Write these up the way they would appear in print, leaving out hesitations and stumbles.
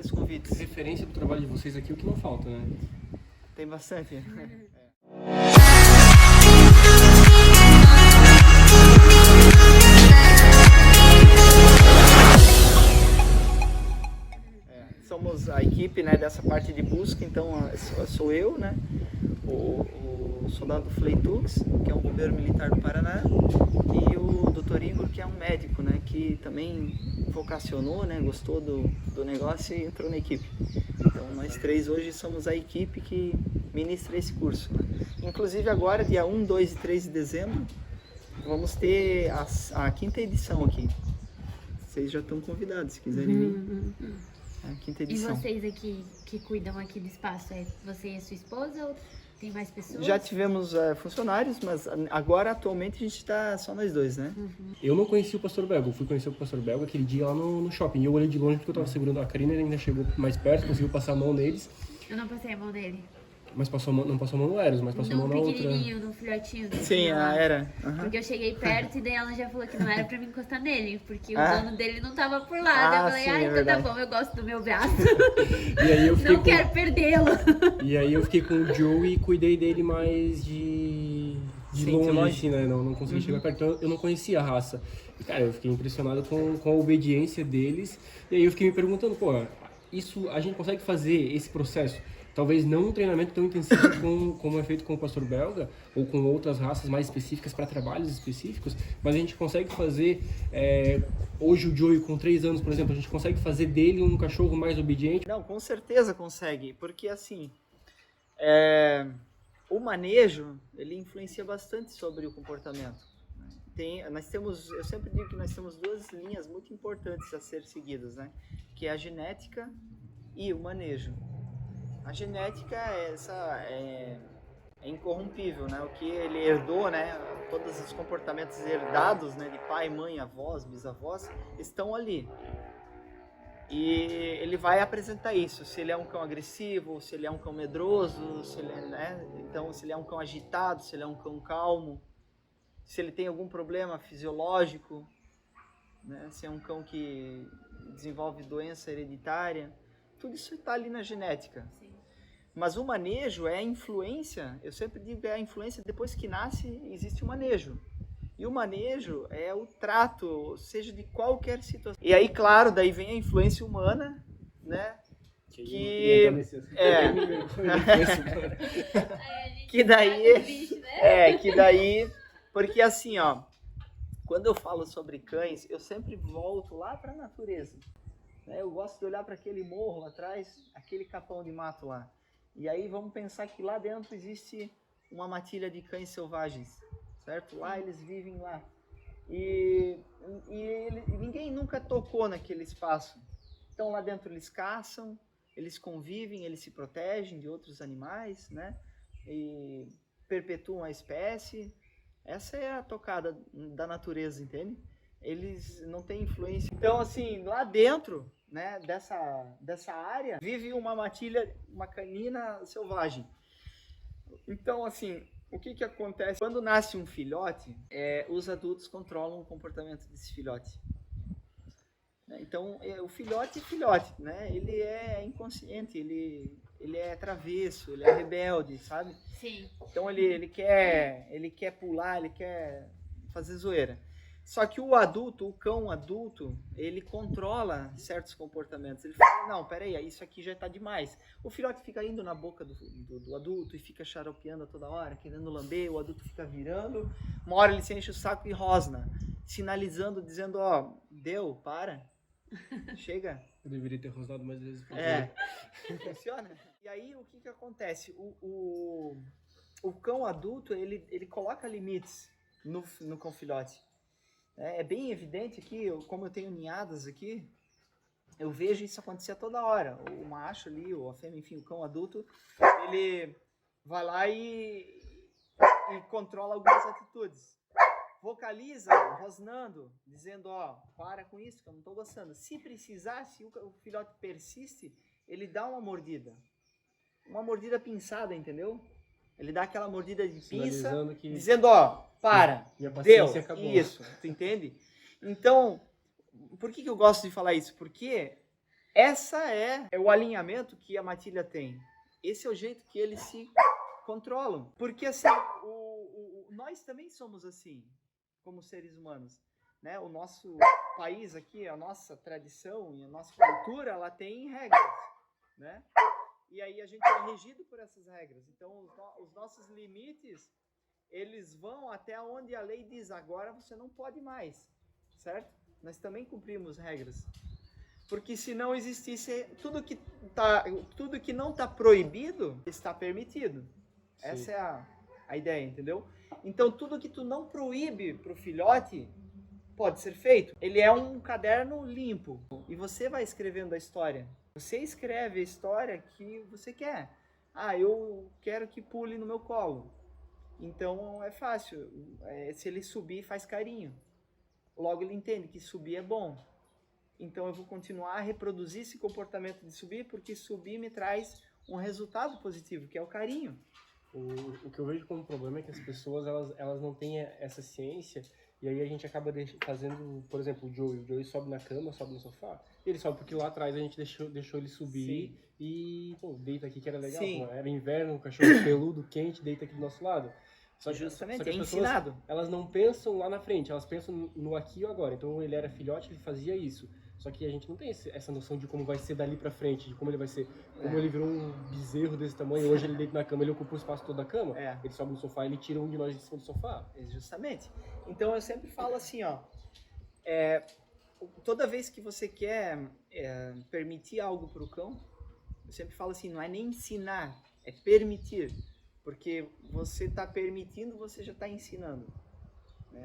os convites. Referência do trabalho de vocês aqui, o que não falta, né? Tem bastante. Somos a equipe, né, dessa parte de busca, então sou eu, né, o soldado Fleitux, que é um bombeiro militar do Paraná, e o Dr. Igor, que é um médico, né, que também vocacionou, né, gostou do negócio e entrou na equipe. Então nós três hoje somos a equipe que ministra esse curso. Inclusive agora, dia 1, 2 e 3 de dezembro, vamos ter a quinta edição aqui. Vocês já estão convidados, se quiserem vir. A quinta edição. E vocês aqui que cuidam aqui do espaço, é você e a sua esposa ou tem mais pessoas? Já tivemos funcionários, mas agora atualmente a gente está só nós dois, né? Eu não conheci o Pastor Belga, eu fui conhecer o Pastor Belga aquele dia lá no shopping. Eu olhei de longe porque eu tava segurando a Karina, ele ainda chegou mais perto, conseguiu passar a mão neles. Eu não passei a mão nele. Mas não passou a mão no Eros, mas passou a mão na outra. No pequenininho, no filhotinho. Sim, era. Porque eu cheguei perto e daí ela já falou que não era pra me encostar nele, porque o dono dele não tava por lá. Daí eu falei, sim, então tá bom, eu gosto do meu braço. E aí eu fiquei Não quero perdê-lo. E aí eu fiquei com o Joe e cuidei dele mais de longe, assim, né? Não consegui chegar perto, então eu não conhecia a raça. E, cara, eu fiquei impressionado com a obediência deles. E aí eu fiquei me perguntando, pô, isso a gente consegue fazer esse processo? Talvez não um treinamento tão intensivo como é feito com o Pastor Belga ou com outras raças mais específicas para trabalhos específicos, mas a gente consegue fazer, hoje o Joey com 3 anos, por exemplo, a gente consegue fazer dele um cachorro mais obediente? Não, com certeza consegue, porque assim, o manejo, ele influencia bastante sobre o comportamento. Eu sempre digo que nós temos 2 linhas muito importantes a ser seguidas, né? Que é a genética e o manejo. A genética é incorrompível, né? O que ele herdou, né? Todos os comportamentos herdados, né? De pai, mãe, avós, bisavós, estão ali. E ele vai apresentar isso. Se ele é um cão agressivo, se ele é um cão medroso, se ele é um cão agitado, se ele é um cão calmo, se ele tem algum problema fisiológico, né? Se é um cão que desenvolve doença hereditária, tudo isso está ali na genética. Sim. Mas o manejo é a influência, eu sempre digo que é a influência, depois que nasce, existe o manejo. E o manejo é o trato, seja de qualquer situação. E aí, claro, daí vem a influência humana, né? Que daí, porque assim, ó, quando eu falo sobre cães, eu sempre volto lá para a natureza. Eu gosto de olhar para aquele morro lá atrás, aquele capão de mato lá. E aí vamos pensar que lá dentro existe uma matilha de cães selvagens, certo? Lá eles vivem lá. E ninguém nunca tocou naquele espaço. Então lá dentro eles caçam, eles convivem, eles se protegem de outros animais, né? E perpetuam a espécie. Essa é a tocada da natureza, entende? Eles não têm influência. Então, assim, lá dentro, né, dessa área, vive uma matilha, uma canina selvagem. Então, assim, o que acontece? Quando nasce um filhote, os adultos controlam o comportamento desse filhote. Então, o filhote é filhote, né? Ele é inconsciente, ele é travesso, ele é rebelde, sabe? Sim. Então, ele quer pular, ele quer fazer zoeira. Só que o adulto, o cão adulto, ele controla certos comportamentos. Ele fala, não, peraí, isso aqui já está demais. O filhote fica indo na boca do adulto e fica xaropeando toda hora, querendo lamber, o adulto fica virando. Uma hora ele se enche o saco e rosna, sinalizando, dizendo, ó, deu, para, chega. Eu deveria ter rosnado mais vezes. Funciona. E aí, o que acontece? O cão adulto, ele coloca limites no cão filhote. É bem evidente aqui, como eu tenho ninhadas aqui, eu vejo isso acontecer toda hora. O macho ali, ou a fêmea, enfim, o cão adulto, ele vai lá e controla algumas atitudes. Vocaliza, rosnando, dizendo, ó, para com isso, que eu não estou gostando. Se precisar, se o filhote persiste, ele dá uma mordida pinçada, entendeu? Ele dá aquela mordida de pinça, dizendo, ó, para, deu, acabou. Isso, tu entende? Então, por que eu gosto de falar isso? Porque Essa é o alinhamento que a matilha tem. Esse é o jeito que eles se controlam. Porque assim, nós também somos assim, como seres humanos. Né? O nosso país aqui, a nossa tradição e a nossa cultura, ela tem regras. Né? E aí a gente é regido por essas regras. Então, os nossos limites, eles vão até onde a lei diz, agora você não pode mais. Certo? Nós também cumprimos regras. Porque se não existisse, tudo que não está proibido, está permitido. Sim. Essa é a ideia, entendeu? Então, tudo que tu não proíbe para o filhote, pode ser feito. Ele é um caderno limpo. E você vai escrevendo a história. Você escreve a história que você quer. Eu quero que pule no meu colo. Então, é fácil. Se ele subir, faz carinho. Logo, ele entende que subir é bom. Então eu vou continuar a reproduzir esse comportamento de subir, porque subir me traz um resultado positivo, que é o carinho. O que eu vejo como problema é que as pessoas elas não têm essa ciência, e aí a gente acaba fazendo, por exemplo, o Joey sobe na cama, sobe no sofá, ele sobe porque lá atrás a gente deixou ele subir. Sim. E deita aqui que era legal. Sim. Era inverno, um cachorro peludo, quente, deita aqui do nosso lado. Justamente, só que é ensinado. Elas não pensam lá na frente, elas pensam no aqui e agora. Então ele era filhote, ele fazia isso. Só que a gente não tem essa noção de como vai ser dali pra frente, de como ele vai ser. Como ele virou um bezerro desse tamanho, hoje ele deita na cama, ele ocupa o espaço todo da cama, ele sobe no sofá, ele tira um de nós de cima do sofá. Justamente. Então eu sempre falo assim, toda vez que você quer permitir algo pro cão, eu sempre falo assim, não é nem ensinar, é permitir. Porque você está permitindo, você já está ensinando.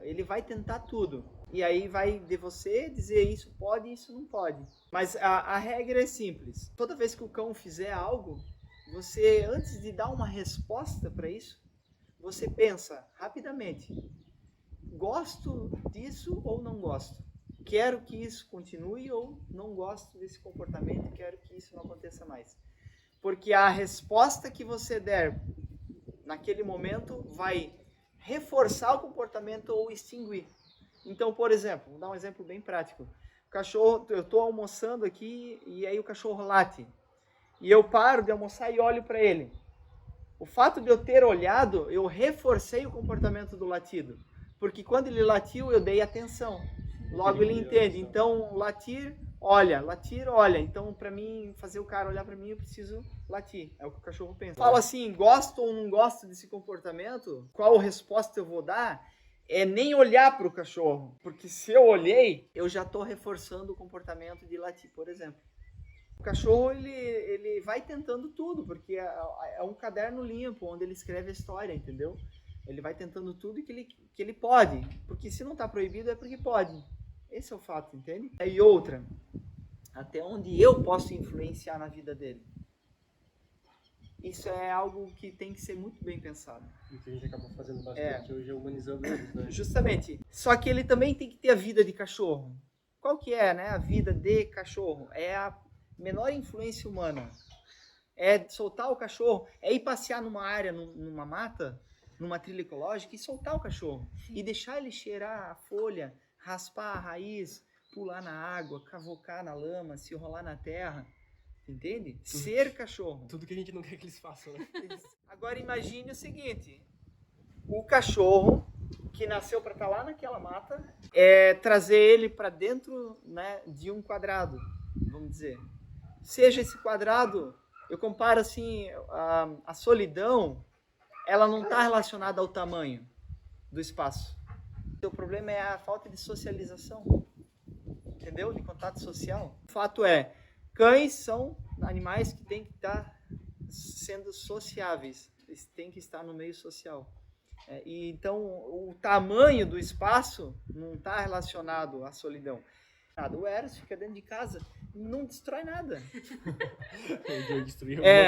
Ele vai tentar tudo. E aí vai de você dizer isso pode e isso não pode. Mas a regra é simples. Toda vez que o cão fizer algo, você, antes de dar uma resposta para isso, você pensa rapidamente. Gosto disso ou não gosto? Quero que isso continue ou não gosto desse comportamento e quero que isso não aconteça mais. Porque a resposta que você der naquele momento vai reforçar o comportamento ou extinguir. Então, por exemplo, vou dar um exemplo bem prático. O cachorro, eu estou almoçando aqui e aí o cachorro late. E eu paro de almoçar e olho para ele. O fato de eu ter olhado, eu reforcei o comportamento do latido. Porque quando ele latiu, eu dei atenção. Logo ele entende. Então, latir, olha. Então, para mim, fazer o cara olhar para mim, eu preciso latir. É o que o cachorro pensa. Fala assim, gosto ou não gosto desse comportamento? Qual resposta eu vou dar? É nem olhar para o cachorro. Porque se eu olhei, eu já estou reforçando o comportamento de latir, por exemplo. O cachorro, ele vai tentando tudo, porque é um caderno limpo, onde ele escreve a história, entendeu? Ele vai tentando tudo que ele pode. Porque se não está proibido, é porque pode. Esse é o fato, entende? E outra, até onde eu posso influenciar na vida dele. Isso é algo que tem que ser muito bem pensado. E que a gente acabou fazendo bastante hoje, humanizando eles, né? Justamente. Só que ele também tem que ter a vida de cachorro. Qual que é, né? A vida de cachorro? É a menor influência humana. É soltar o cachorro, é ir passear numa área, numa mata, numa trilha ecológica e soltar o cachorro. E deixar ele cheirar a folha, raspar a raiz, pular na água, cavocar na lama, se rolar na terra. Entende? Ser cachorro. Tudo que a gente não quer que eles façam, né? Agora imagine o seguinte. O cachorro que nasceu para estar lá naquela mata, trazer ele para dentro, né, de um quadrado, vamos dizer. Seja esse quadrado, eu comparo assim, a solidão, ela não está relacionada ao tamanho do espaço. O problema é a falta de socialização, entendeu? De contato social. O fato é, cães são animais que têm que estar sendo sociáveis, eles têm que estar no meio social. E então, o tamanho do espaço não está relacionado à solidão. O Eros fica dentro de casa, não destrói nada.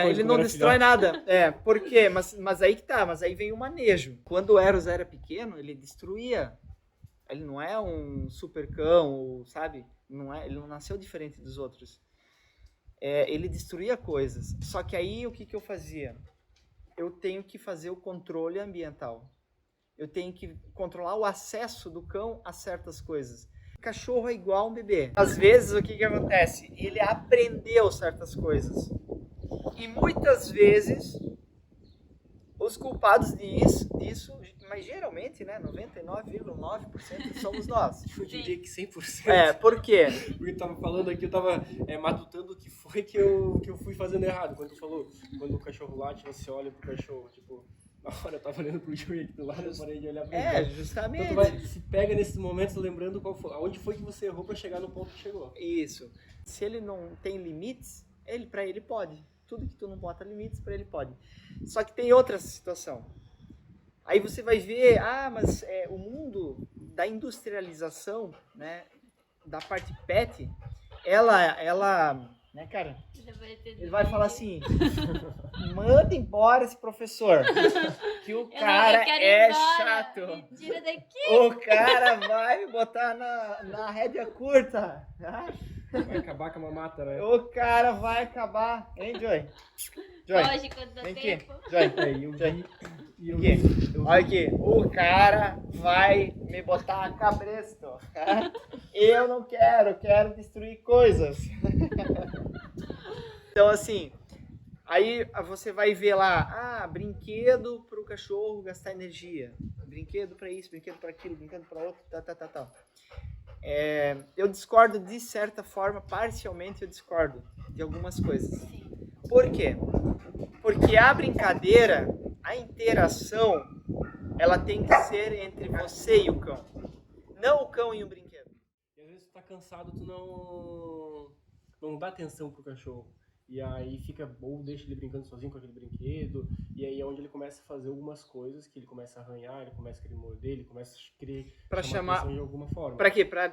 Ele não destrói nada. Por quê? Mas aí que tá, mas aí vem o manejo. Quando o Eros era pequeno, ele destruía. Ele não é um super cão, sabe? Ele não nasceu diferente dos outros. Ele destruía coisas. Só que aí o que eu fazia? Eu tenho que fazer o controle ambiental. Eu tenho que controlar o acesso do cão a certas coisas. cachorro é igual um bebê. Às vezes, o que acontece? Ele aprendeu certas coisas. E muitas vezes, os culpados disso, mas geralmente, né, 99,9% somos nós. Eu diria que 100%. Por quê? Porque eu tava falando aqui, eu tava matutando o que foi que eu fui fazendo errado. Quando tu falou, quando o cachorro late, você olha pro cachorro, tipo, na hora eu tava olhando pro Joey aqui do lado, eu parei de olhar pra ele. Justamente. Então tu se pega nesses momentos lembrando onde foi que você errou pra chegar no ponto que chegou. Isso. Se ele não tem limites, pra ele pode. Tudo que tu não bota limites, pra ele pode. Só que tem outra situação. Aí você vai ver, mas o mundo da industrialização, né, da parte pet, ela, né, cara? Ele vai falar assim, manda embora esse professor, que o cara é chato. Me tira daqui. O cara vai me botar na rédea curta. Vai acabar com a mamata, né? O cara vai acabar. Hein, Joy? Joy, Hoje, quando dá vem tempo. aqui. Joy, olha aqui. O cara vai me botar a cabresto. Eu não quero destruir coisas. Então, assim, aí você vai ver lá, brinquedo para o cachorro gastar energia. Brinquedo para isso, brinquedo para aquilo, brinquedo para outro, tal. Eu discordo de certa forma, parcialmente eu discordo de algumas coisas. Por quê? Porque a brincadeira, a interação, ela tem que ser entre você e o cão. Não o cão e o brinquedo. E às vezes tu tá cansado, tu não dá atenção pro cachorro. E aí ou deixa ele brincando sozinho com aquele brinquedo, e aí é onde ele começa a fazer algumas coisas, que ele começa a arranhar, ele começa a querer morder, ele começa a querer chamar atenção de alguma forma. Pra quê? Pra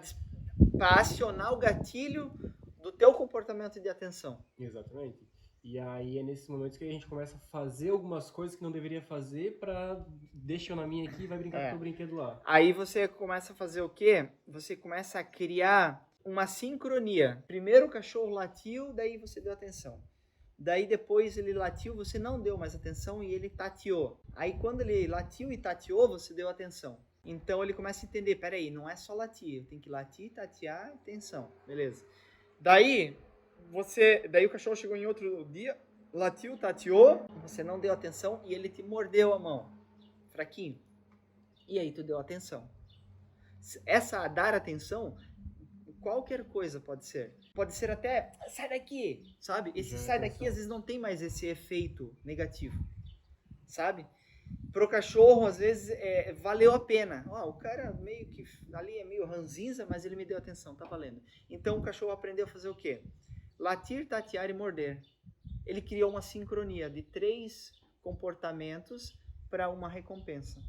acionar o gatilho do teu comportamento de atenção. Exatamente. E aí é nesses momentos que a gente começa a fazer algumas coisas que não deveria fazer pra deixa eu na minha aqui e vai brincar com o teu brinquedo lá. Aí você começa a fazer o quê? Você começa a criar uma sincronia. Primeiro o cachorro latiu, daí você deu atenção. Daí depois ele latiu, você não deu mais atenção e ele tateou. Aí quando ele latiu e tateou, você deu atenção. Então ele começa a entender, peraí, não é só latir, eu tenho que latir, tatear, atenção. Beleza. Daí o cachorro chegou em outro dia, latiu, tateou, você não deu atenção e ele te mordeu a mão. Fraquinho. E aí tu deu atenção. Essa dar atenção, qualquer coisa pode ser. Pode ser até, sai daqui, sabe? Esse sai daqui às vezes não tem mais esse efeito negativo, sabe? Pro cachorro, às vezes, valeu a pena. O cara meio que ali é meio ranzinza, mas ele me deu atenção, tá valendo. Então o cachorro aprendeu a fazer o quê? Latir, tatear e morder. Ele criou uma sincronia de 3 comportamentos para uma recompensa.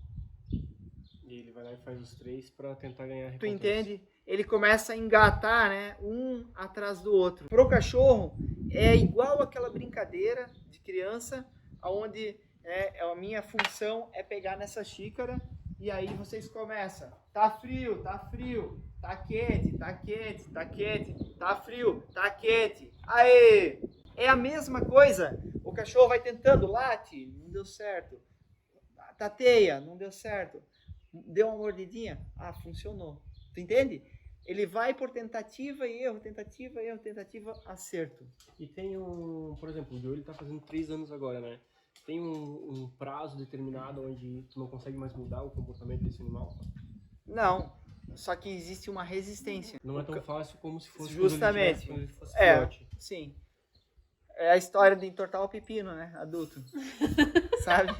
E ele vai lá e faz os 3 para tentar ganhar a recompensa. Tu entende? Ele começa a engatar, né, um atrás do outro. Pro cachorro, é igual aquela brincadeira de criança, onde a minha função é pegar nessa xícara e aí vocês começam. Tá frio, tá quente, tá quente, tá frio, tá quente. Aê! É a mesma coisa. O cachorro vai tentando, late, não deu certo. Tateia, não deu certo. Deu uma mordidinha, funcionou. Tu entende? Ele vai por tentativa e erro, tentativa, acerto. E tem por exemplo, o Joey ele tá fazendo 3 anos agora, né? Tem um prazo determinado onde tu não consegue mais mudar o comportamento desse animal? Não, só que existe uma resistência. Não é tão fácil como se fosse justamente. Quando ele fosse filhote. Sim. É a história de entortar o pepino, né? Adulto. Sabe?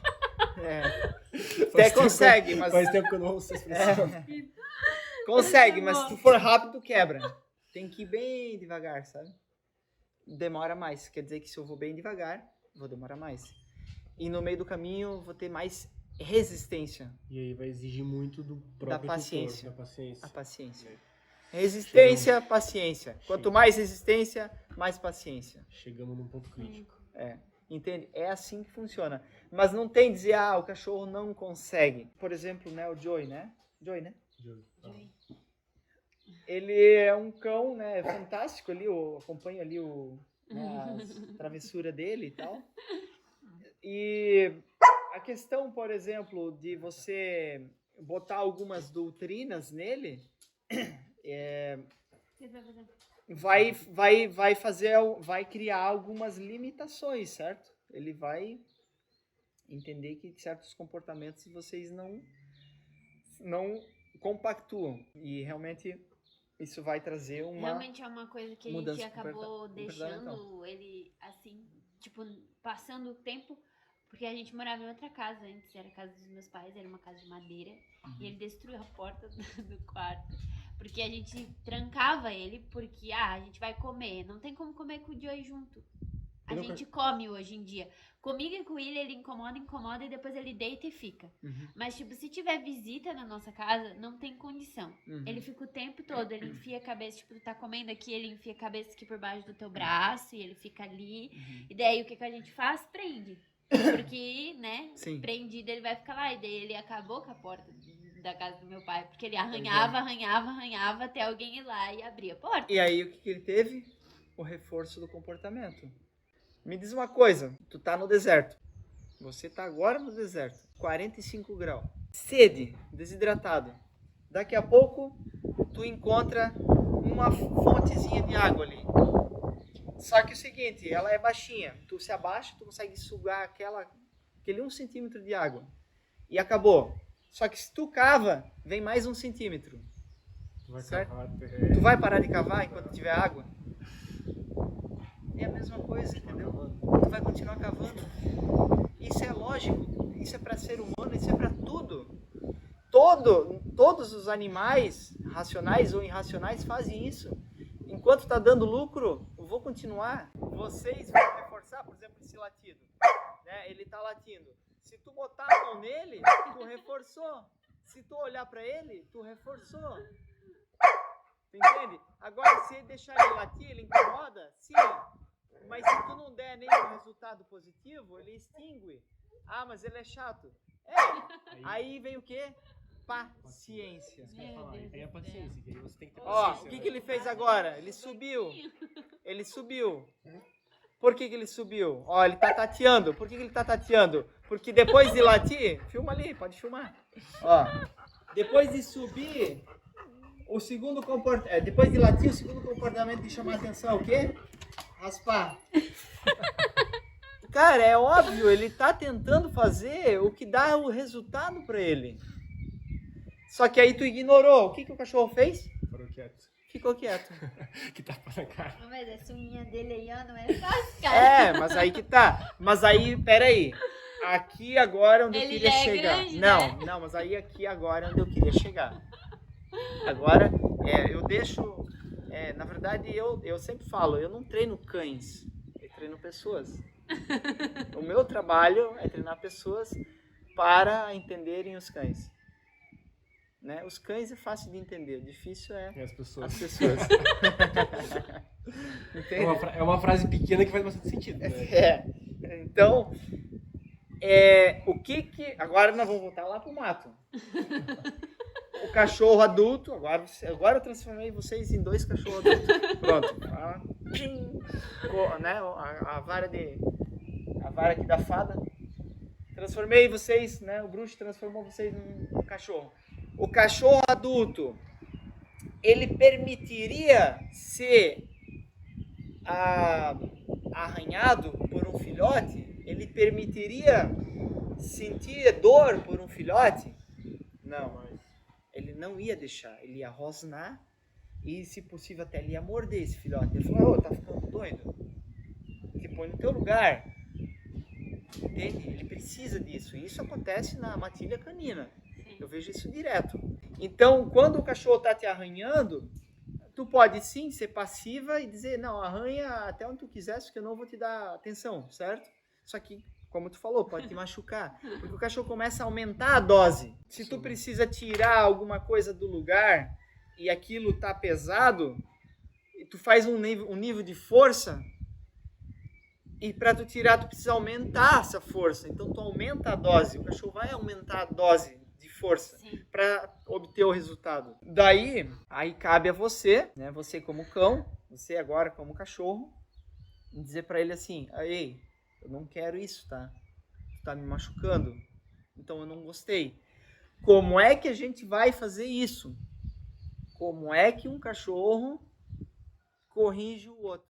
Até consegue, mas... Faz tempo que eu não ouço essa expressão. Consegue, mas se tu for rápido, quebra. Tem que ir bem devagar, sabe? Demora mais. Quer dizer que se eu vou bem devagar, vou demorar mais. E no meio do caminho, vou ter mais resistência. E aí vai exigir muito do próprio paciência. tutor, da paciência. A paciência. Resistência, paciência. Quanto mais resistência, mais paciência. Chegamos num ponto crítico. Entende? É assim que funciona. Mas não tem dizer, o cachorro não consegue. Por exemplo, né, o Joey, né? Joey. Ele é um cão, né, fantástico ali, eu acompanho ali a travessura dele e tal. E a questão, por exemplo, de você botar algumas doutrinas nele, vai criar algumas limitações, certo? Ele vai entender que certos comportamentos vocês não compactuam. E realmente isso vai trazer uma Realmente é uma coisa que a gente mudança acabou deixando comportamental. ele assim, tipo, passando o tempo, porque a gente morava em outra casa antes, era a casa dos meus pais, era uma casa de madeira, e ele destruiu a porta do quarto, porque a gente trancava ele, porque, a gente vai comer, não tem como comer com o Joey junto. A gente come hoje em dia. Comigo e com ele incomoda e depois ele deita e fica. Mas, tipo, se tiver visita na nossa casa, não tem condição. Ele fica o tempo todo, ele enfia a cabeça, tipo, tu tá comendo aqui, ele enfia a cabeça aqui por baixo do teu braço e ele fica ali. E daí o que a gente faz? Prende. Porque, né, Sim. prendido ele vai ficar lá. E daí ele acabou com a porta da casa do meu pai, porque ele arranhava até alguém ir lá e abrir a porta. E aí o que ele teve? O reforço do comportamento. Me diz uma coisa, tu tá no deserto. Você tá agora no deserto, 45 graus. Sede, desidratado. Daqui a pouco tu encontra uma fontezinha de água ali. Só que é o seguinte, ela é baixinha. Tu se abaixa, tu consegue sugar aquele 1 centímetro de água. E acabou. Só que se tu cava, vem mais 1 centímetro. Certo? Tu vai parar de cavar enquanto tiver água? É a mesma coisa, entendeu? Tu vai continuar cavando. Isso é lógico. Isso é para ser humano, isso é para tudo. Todos os animais, racionais ou irracionais, fazem isso. Enquanto está dando lucro, eu vou continuar. Vocês vão reforçar, por exemplo, esse latido. Né? Ele está latindo. Se tu botar a mão nele, tu reforçou. Se tu olhar para ele, tu reforçou. Tu entende? Agora, se deixar ele latir, ele incomoda? Sim. Mas se tu não der nenhum resultado positivo, ele extingue. Ah, mas ele é chato. Aí vem o quê? Paciência. Aí é paciência, que aí você tem que ter Ó, paciência. o que ele fez agora? Ele subiu. Por que ele subiu? Ó, ele tá tateando. Por que ele tá tateando? Porque depois de latir, filma ali, pode filmar. Ó, depois de subir, depois de latir, o segundo comportamento de chamar a atenção, o quê? Raspar. Cara, é óbvio, ele tá tentando fazer o que dá o resultado pra ele. Só que aí tu ignorou. O que o cachorro fez? Ficou quieto. Que tapa na cara. Mas essa unha dele aí, ó, não é fácil, cara. Mas aí que tá. Mas aí, peraí. Aqui agora é onde eu queria chegar. Grande, não, mas aí aqui agora é onde eu queria chegar. Agora, eu deixo... na verdade, eu sempre falo, eu não treino cães, eu treino pessoas. O meu trabalho é treinar pessoas para entenderem os cães. Né? Os cães é fácil de entender, o difícil é as pessoas. É uma frase pequena que faz bastante sentido. Né? Então, agora nós vamos voltar lá pro mato. O cachorro adulto, agora eu transformei vocês em 2 cachorros adultos. Pronto. Né? A vara aqui da fada. Transformei vocês, né? O bruxo transformou vocês num cachorro. O cachorro adulto, ele permitiria ser arranhado por um filhote? Ele permitiria sentir dor por um filhote? Não. Ele não ia deixar. Ele ia rosnar e, se possível, até ele ia morder esse filhote. Ele falou, tá ficando doido? Te põe no teu lugar. Entende? Ele precisa disso. E isso acontece na matilha canina. Eu vejo isso direto. Então, quando o cachorro está te arranhando, tu pode sim ser passiva e dizer, não, arranha até onde tu quiser, porque eu não vou te dar atenção, certo? Só que, como tu falou, pode te machucar. Porque o cachorro começa a aumentar a dose. Se tu precisa tirar alguma coisa do lugar e aquilo tá pesado, e tu faz um nível de força, e para tu tirar, tu precisa aumentar essa força. Então, tu aumenta a dose. O cachorro vai aumentar a dose de força para obter o resultado. Daí, aí cabe a você, né? Você como cão, você agora como cachorro, dizer para ele assim, ei, eu não quero isso, tá? Tu tá me machucando, então eu não gostei. Como é que a gente vai fazer isso? como é que um cachorro corrige o outro.